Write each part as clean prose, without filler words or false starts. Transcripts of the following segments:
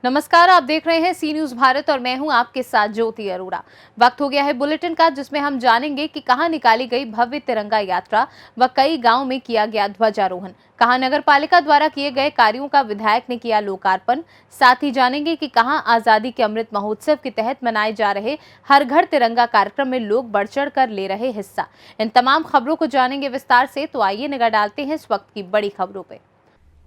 नमस्कार, आप देख रहे हैं सी न्यूज भारत और मैं हूं आपके साथ ज्योति अरोड़ा। वक्त हो गया है बुलेटिन का, जिसमें हम जानेंगे कि कहां निकाली गई भव्य तिरंगा यात्रा व कई गांव में किया गया ध्वजारोहण, कहां नगर पालिका द्वारा किए गए कार्यों का विधायक ने किया लोकार्पण। साथ ही जानेंगे कि कहां आजादी के अमृत महोत्सव के तहत मनाए जा रहे हर घर तिरंगा कार्यक्रम में लोग बढ़ चढ़ कर ले रहे हिस्सा। इन तमाम खबरों को जानेंगे विस्तार से, तो आइए निगाह डालते हैं इस वक्त की बड़ी खबरों पे।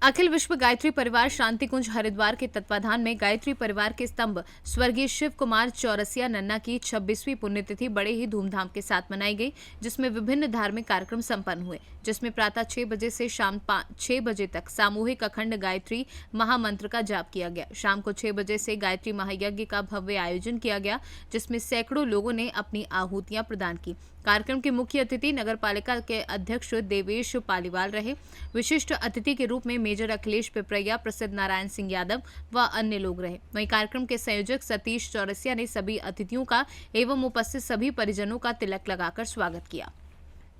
अखिल विश्व गायत्री परिवार शांति कुंज हरिद्वार के तत्वाधान में गायत्री परिवार के स्तंभ स्वर्गीय शिव कुमार चौरसिया नन्ना की 26वीं पुण्यतिथि बड़े ही धूमधाम के साथ मनाई गई, जिसमें विभिन्न धार्मिक कार्यक्रम संपन्न हुए, जिसमें प्रातः 6 बजे से शाम 6 बजे तक सामूहिक अखंड गायत्री महामंत्र का जाप किया गया। शाम को 6 बजे से गायत्री महायज्ञ का भव्य आयोजन किया गया, जिसमें सैकड़ों लोगों ने अपनी आहुतियां प्रदान की। कार्यक्रम के मुख्य अतिथि नगर पालिका के अध्यक्ष देवेश पालीवाल रहे। विशिष्ट अतिथि के रूप में मेजर अखिलेश पिपरैया, प्रसिद्ध नारायण सिंह यादव व अन्य लोग रहे। वहीं कार्यक्रम के संयोजक सतीश चौरसिया ने सभी अतिथियों का एवं उपस्थित सभी परिजनों का तिलक लगाकर स्वागत किया।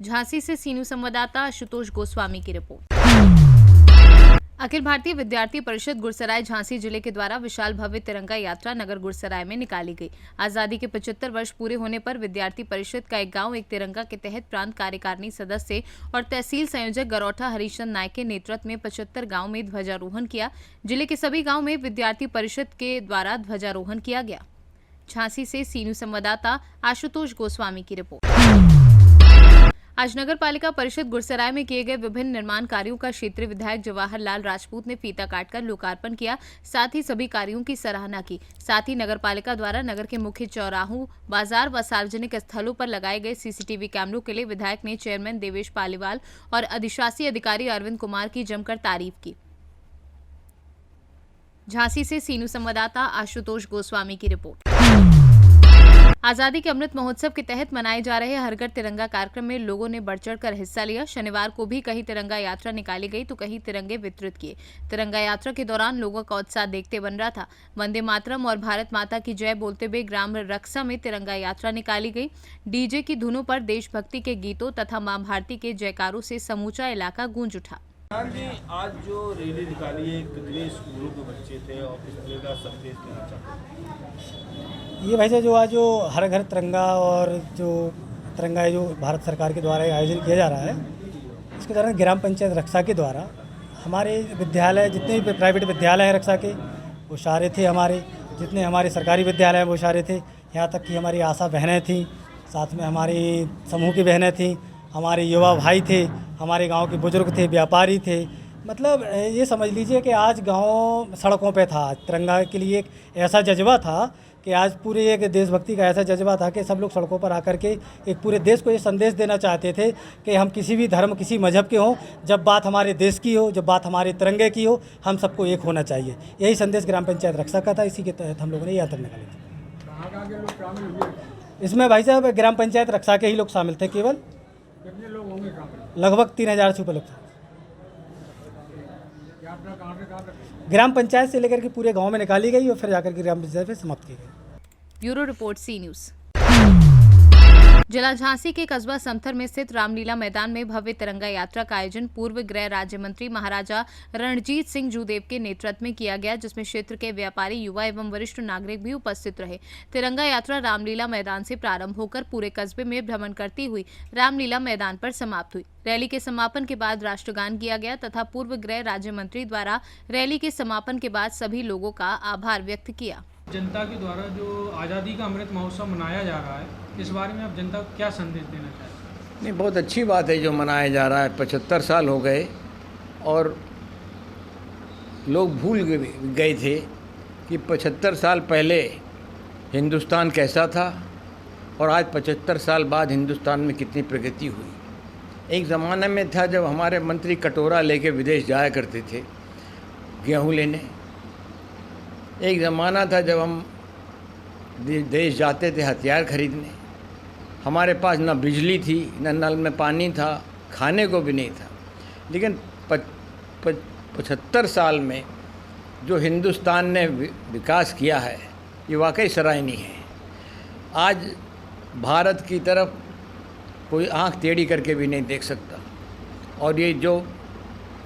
झांसी से सी न्यूज संवाददाता आशुतोष गोस्वामी की रिपोर्ट। अखिल भारतीय विद्यार्थी परिषद गुरसराय झांसी जिले के द्वारा विशाल भव्य तिरंगा यात्रा नगर गुरसराय में निकाली गई। आजादी के 75 वर्ष पूरे होने पर विद्यार्थी परिषद का एक गांव एक तिरंगा के तहत प्रांत कार्यकारिणी सदस्य और तहसील संयोजक गरौठा हरिचंद नायक के नेतृत्व में 75 गाँव में ध्वजारोहण किया। जिले के सभी गाँव में विद्यार्थी परिषद के द्वारा ध्वजारोहण किया गया। झांसी से सी न्यूज संवाददाता आशुतोष गोस्वामी की रिपोर्ट। आज नगर पालिका परिषद गुरसराय में किए गए विभिन्न निर्माण कार्यों का क्षेत्रीय विधायक जवाहरलाल राजपूत ने फीता काटकर लोकार्पण किया। साथ ही सभी कार्यों की सराहना की। साथ ही नगर पालिका द्वारा नगर के मुख्य चौराहों, बाजार व सार्वजनिक स्थलों पर लगाए गए सीसीटीवी कैमरों के लिए विधायक ने चेयरमैन देवेश पालीवाल और अधिशासी अधिकारी अरविंद कुमार की जमकर तारीफ की। झांसी से सी न्यूज संवाददाता आशुतोष गोस्वामी की रिपोर्ट। आजादी के अमृत महोत्सव के तहत मनाए जा रहे हर घर तिरंगा कार्यक्रम में लोगों ने बढ़ चढ़कर हिस्सा लिया। शनिवार को भी कहीं तिरंगा यात्रा निकाली गई तो कहीं तिरंगे वितरित किए। तिरंगा यात्रा के दौरान लोगों का उत्साह देखते बन रहा था। वंदे मातरम और भारत माता की जय बोलते हुए ग्राम रक्सा में तिरंगा यात्रा निकाली गई। डीजे की धुनों पर देशभक्ति के गीतों तथा मां भारती के जयकारों से समूचा इलाका गूंज उठा। जी, आज जो रैली निकाली है, कितने स्कूलों के बच्चे थे और किस तरह का संदेश देना चाहते हैं? ये वैसे जो आज जो हर घर तिरंगा और जो तिरंगा है जो भारत सरकार के द्वारा आयोजन किया जा रहा है, इसके दौरान ग्राम पंचायत रक्षा के द्वारा हमारे विद्यालय, जितने भी प्राइवेट विद्यालय हैं रक्षा के, वो सारे थे हमारे। जितने हमारे सरकारी विद्यालय हैं वो सारे थे। यहाँ तक कि हमारी आशा बहनें थीं, साथ में हमारी समूह की बहनें थीं, हमारे युवा भाई थे, हमारे गांव के बुजुर्ग थे, व्यापारी थे। मतलब ये समझ लीजिए कि आज गांव सड़कों पे था। तिरंगा के लिए एक ऐसा जज्बा था कि आज पूरे एक देशभक्ति का ऐसा जज्बा था कि सब लोग सड़कों पर आकर के एक पूरे देश को ये संदेश देना चाहते थे कि हम किसी भी धर्म, किसी मजहब के हों, जब बात हमारे देश की हो, जब बात हमारे तिरंगे की हो, हम सबको एक होना चाहिए। यही संदेश ग्राम पंचायत रक्षा का था। इसी के तहत हम लोगों ने यात्रा निकाली थी। इसमें भाई साहब ग्राम पंचायत रक्षा के ही लोग शामिल थे। केवल कितने लोग होंगे? लगभग 3000 से ऊपर लोग थे। यात्रा कहाँ से कहाँ तक? ग्राम पंचायत से लेकर के पूरे गांव में निकाली गई और फिर जाकर के ग्राम पंचायत में समाप्त की गई। Bureau report C news. जिला झांसी के कस्बा समथर में स्थित रामलीला मैदान में भव्य तिरंगा यात्रा का आयोजन पूर्व गृह राज्य मंत्री महाराजा रणजीत सिंह जूदेव के नेतृत्व में किया गया, जिसमें क्षेत्र के व्यापारी, युवा एवं वरिष्ठ नागरिक भी उपस्थित रहे। तिरंगा यात्रा रामलीला मैदान से प्रारंभ होकर पूरे कस्बे में भ्रमण करती हुई रामलीला मैदान पर समाप्त हुई। रैली के समापन के बाद राष्ट्रगान किया गया तथा पूर्व गृह राज्य मंत्री द्वारा रैली के समापन के बाद सभी लोगों का आभार व्यक्त किया। जनता के द्वारा जो आज़ादी का अमृत महोत्सव मनाया जा रहा है, इस बारे में आप जनता को क्या संदेश देना चाहते हैं? नहीं, बहुत अच्छी बात है जो मनाया जा रहा है। 75 साल हो गए और लोग भूल गए थे कि 75 साल पहले हिंदुस्तान कैसा था और आज 75 साल बाद हिंदुस्तान में कितनी प्रगति हुई। एक ज़माना में था जब हमारे मंत्री कटोरा लेके विदेश जाया करते थे गेहूँ लेने। एक ज़माना था जब हम देश जाते थे हथियार खरीदने। हमारे पास न बिजली थी, न नल में पानी था, खाने को भी नहीं था। लेकिन 75 साल में जो हिंदुस्तान ने विकास किया है, ये वाकई सराहनीय है। आज भारत की तरफ कोई आंख टेढ़ी करके भी नहीं देख सकता। और ये जो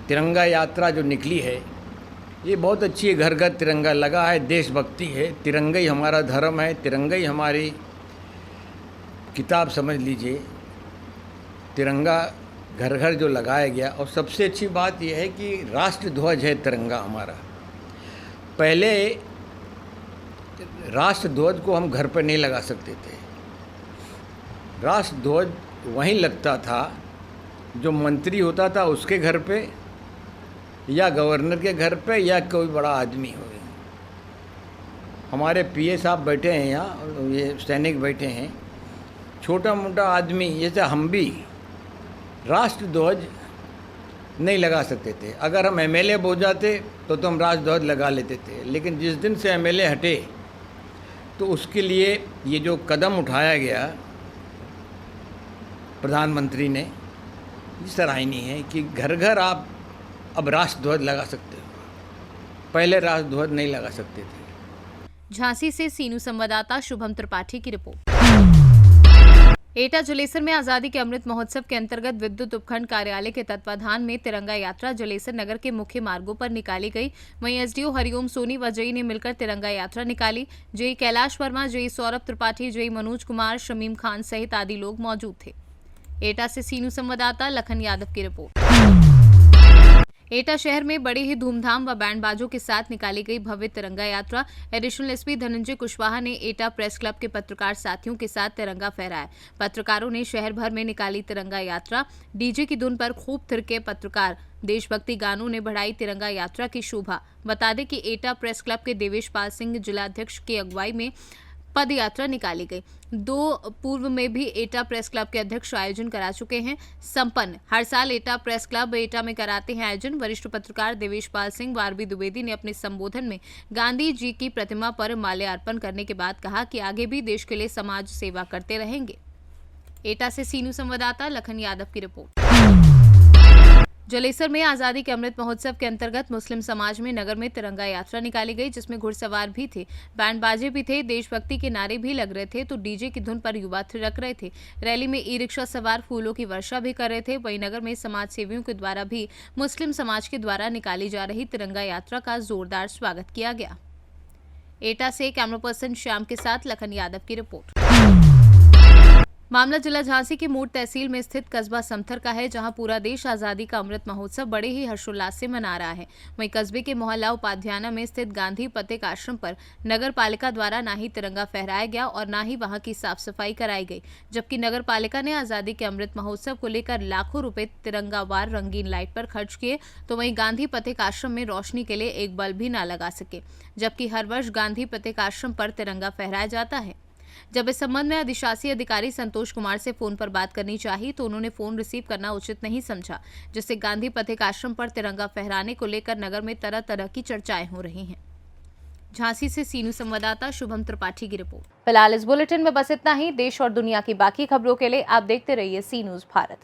तिरंगा यात्रा जो निकली है, ये बहुत अच्छी है, घर घर तिरंगा लगा है, देशभक्ति है, तिरंगा ही हमारा धर्म है, तिरंगा ही हमारी किताब समझ लीजिए। तिरंगा घर घर जो लगाया गया, और सबसे अच्छी बात यह है कि राष्ट्र ध्वज है तिरंगा हमारा। पहले राष्ट्र ध्वज को हम घर पर नहीं लगा सकते थे, राष्ट्र ध्वज वहीं लगता था जो मंत्री होता था उसके घर पे, या गवर्नर के घर पे, या कोई बड़ा आदमी हो। हमारे पीए साहब बैठे हैं यहाँ, ये सैनिक बैठे हैं, छोटा मोटा आदमी जैसे हम भी राष्ट्र ध्वज नहीं लगा सकते थे। अगर हम एमएलए हो जाते तो हम राष्ट्र ध्वज लगा लेते थे, लेकिन जिस दिन से एमएलए हटे तो उसके लिए ये जो कदम उठाया गया प्रधानमंत्री ने, ये सराहनीय है कि घर घर आप अब राष्ट्र ध्वज लगा सकते हो, पहले राष्ट्र ध्वज नहीं लगा सकते थे। झांसी से सीनू संवाददाता शुभम त्रिपाठी की रिपोर्ट। एटा जलेसर में आजादी के अमृत महोत्सव के अंतर्गत विद्युत उपखंड कार्यालय के तत्वाधान में तिरंगा यात्रा जलेसर नगर के मुख्य मार्गों पर निकाली गई। वहीं एसडीओ हरिओम सोनी व जेई ने मिलकर तिरंगा यात्रा निकाली। JE Kailash Verma, JE Saurabh Tripathi, JE Manoj Kumar, Shamim Khan सहित आदि लोग मौजूद थे। एटा से सीनू संवाददाता लखन यादव की रिपोर्ट। एटा शहर में बड़े ही धूमधाम व बैंड बाजों के साथ निकाली गई भव्य तिरंगा यात्रा। एडिशनल एसपी धनंजय कुशवाहा ने एटा प्रेस क्लब के पत्रकार साथियों के साथ तिरंगा फहराया। पत्रकारों ने शहर भर में निकाली तिरंगा यात्रा। डीजे की धुन पर खूब थिरके पत्रकार। देशभक्ति गानों ने बढ़ाई तिरंगा यात्रा की शोभा। बता दें कि एटा प्रेस क्लब के देवेश पाल सिंह जिलाध्यक्ष की अगुवाई में पद यात्रा निकाली गई। 2 पूर्व में भी एटा प्रेस क्लब के अध्यक्ष आयोजन करा चुके हैं संपन्न। हर साल एटा प्रेस क्लब एटा में कराते हैं आयोजन। वरिष्ठ पत्रकार देवेश पाल सिंह व आरबी द्विवेदी ने अपने संबोधन में गांधी जी की प्रतिमा पर माल्यार्पण करने के बाद कहा कि आगे भी देश के लिए समाज सेवा करते रहेंगे। एटा से सीनू संवाददाता लखन यादव की रिपोर्ट। जलेसर में आजादी के अमृत महोत्सव के अंतर्गत मुस्लिम समाज में नगर में तिरंगा यात्रा निकाली गई, जिसमें घुड़सवार भी थे, बैंड बाजे भी थे, देशभक्ति के नारे भी लग रहे थे तो डीजे की धुन पर युवा थिरक रहे थे। रैली में ई रिक्शा सवार फूलों की वर्षा भी कर रहे थे। वहीं नगर में समाज सेवियों के द्वारा भी मुस्लिम समाज के द्वारा निकाली जा रही तिरंगा यात्रा का जोरदार स्वागत किया गया। एटा से कैमरा पर्सन श्याम के साथ लखन यादव की रिपोर्ट। मामला जिला झांसी की मूड तहसील में स्थित कस्बा समथर का है, जहां पूरा देश आजादी का अमृत महोत्सव बड़े ही हर्षोल्लास से मना रहा है। वहीं कस्बे के मोहल्ला उपाध्याना में स्थित गांधी पथिक आश्रम पर नगर पालिका द्वारा ना ही तिरंगा फहराया गया और ना ही वहां की साफ सफाई कराई गई, जबकि नगर पालिका ने आजादी के अमृत महोत्सव को लेकर लाखों रुपए तिरंगावार रंगीन लाइट पर खर्च किए, तो वहीं गांधी पथिक आश्रम में रोशनी के लिए एक बल्ब भी न लगा सके, जबकि हर वर्ष गांधी पथिक आश्रम पर तिरंगा फहराया जाता है। जब इस संबंध में अधिशासी अधिकारी संतोष कुमार से फोन पर बात करनी चाहिए तो उन्होंने फोन रिसीव करना उचित नहीं समझा, जिससे गांधी पथिक आश्रम पर तिरंगा फहराने को लेकर नगर में तरह तरह की चर्चाएं हो रही हैं। झांसी से सीनू संवाददाता शुभम त्रिपाठी की रिपोर्ट। फिलहाल इस बुलेटिन में बस इतना ही। देश और दुनिया की बाकी खबरों के लिए आप देखते रहिए सी न्यूज़ भारत।